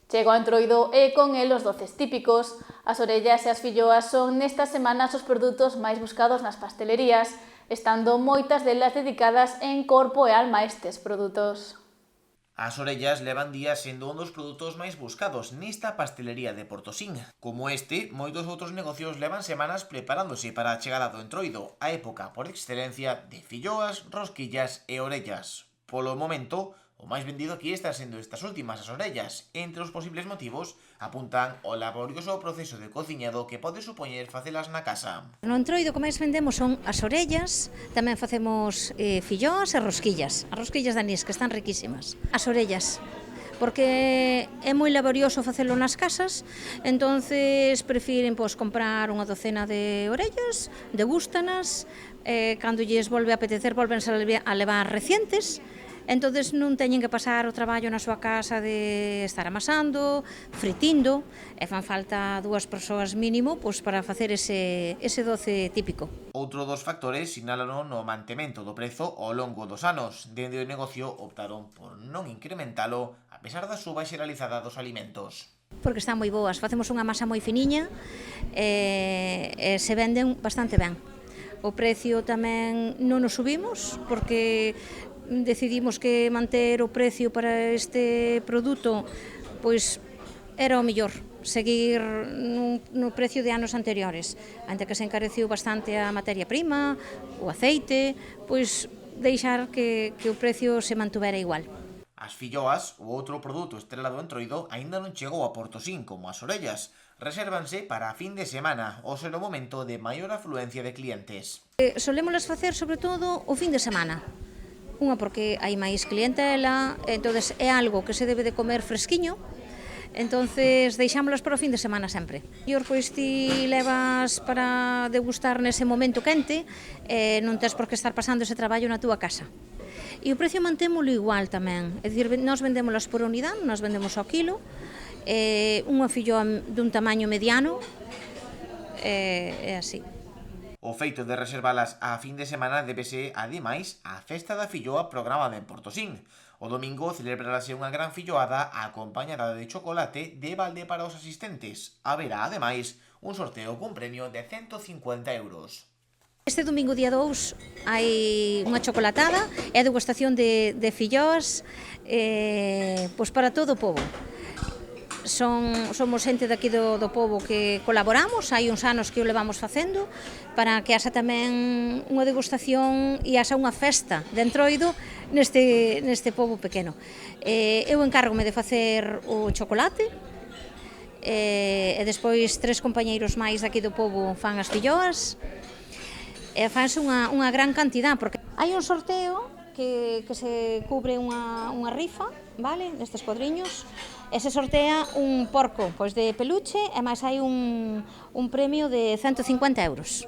Chega o Entroido e con el os doces típicos. As orellas e as filloas son nestas semanas os produtos máis buscados nas pastelerías, estando moitas delas dedicadas en corpo e alma a estes produtos. As orellas levan días sendo un dos produtos máis buscados nesta pastelería de Portosín. Como este, moitos outros negocios levan semanas preparándose para a chegada do Entroido, a época por excelencia de filloas, rosquillas e orellas. Polo momento, o máis vendido aquí está sendo estas últimas, as orellas. Entre os posibles motivos apuntan ao laborioso proceso de cociñado que pode supoñer facelas na casa. No Entroido o que máis vendemos son as orellas, tamén facemos filloas e rosquillas. As rosquillas de anís, que están riquísimas. As orellas, porque é moi laborioso facelo nas casas, entonces prefiren comprar unha docena de orellas, degústanas, cando lles volve a apetecer volvense a levar recientes. Entonces non teñen que pasar o traballo na súa casa de estar amasando, fritindo, e fan falta 2 persoas mínimo para facer ese doce típico. Outro dos factores sinálano no mantemento do prezo ao longo dos anos. Dende o negocio optaron por non incrementalo a pesar da suba xeralizada dos alimentos. Porque están moi boas, facemos unha masa moi finiña e se venden bastante ben. O precio tamén non o subimos porque decidimos que manter o precio para este produto pois era o mellor, seguir no precio de anos anteriores. Ante que se encareciu bastante a materia prima, o aceite, pois deixar que o precio se mantuvera igual. As filloas, o outro produto estrela do Entroido, aínda non chegou a Portosín como as orellas. Resérvanse para a fin de semana, ao ser o momento de maior afluencia de clientes. Solémolas facer sobre todo o fin de semana. Unha porque hai máis clientela, entonces é algo que se debe de comer fresquiño, entonces deixámolas para o fin de semana sempre. Pois ti levas para degustar nese momento quente, non tens por que estar pasando ese traballo na túa casa. E o precio mantémolo igual tamén, é dicir, nós vendémolas por unidade, nós vendemos ao kilo, unha filloa dun tamaño mediano, é así. O feito de reservalas a fin de semana débese, ademais, á festa da filloa programada en Portosín. O domingo celebrarase unha gran filloada acompañada de chocolate de balde para os asistentes. Haberá, ademais, un sorteo cun premio de 150 euros. Este domingo día 2 hai unha chocolatada e a degustación de filloas pois para todo o pobo. Somos xente daqui do pobo que colaboramos, hai uns anos que o levamos facendo para que haxa tamén unha degustación e haxa unha festa de Entroido neste pobo pequeno. Eu encárgome de facer o chocolate e despois 3 compañeiros máis daqui do pobo fan as filloas e fanse unha gran cantidad, porque hai un sorteo que se cubre unha rifa, vale, nestes cuadriños, e se sortea un porco de peluche e máis hai un premio de 150 euros.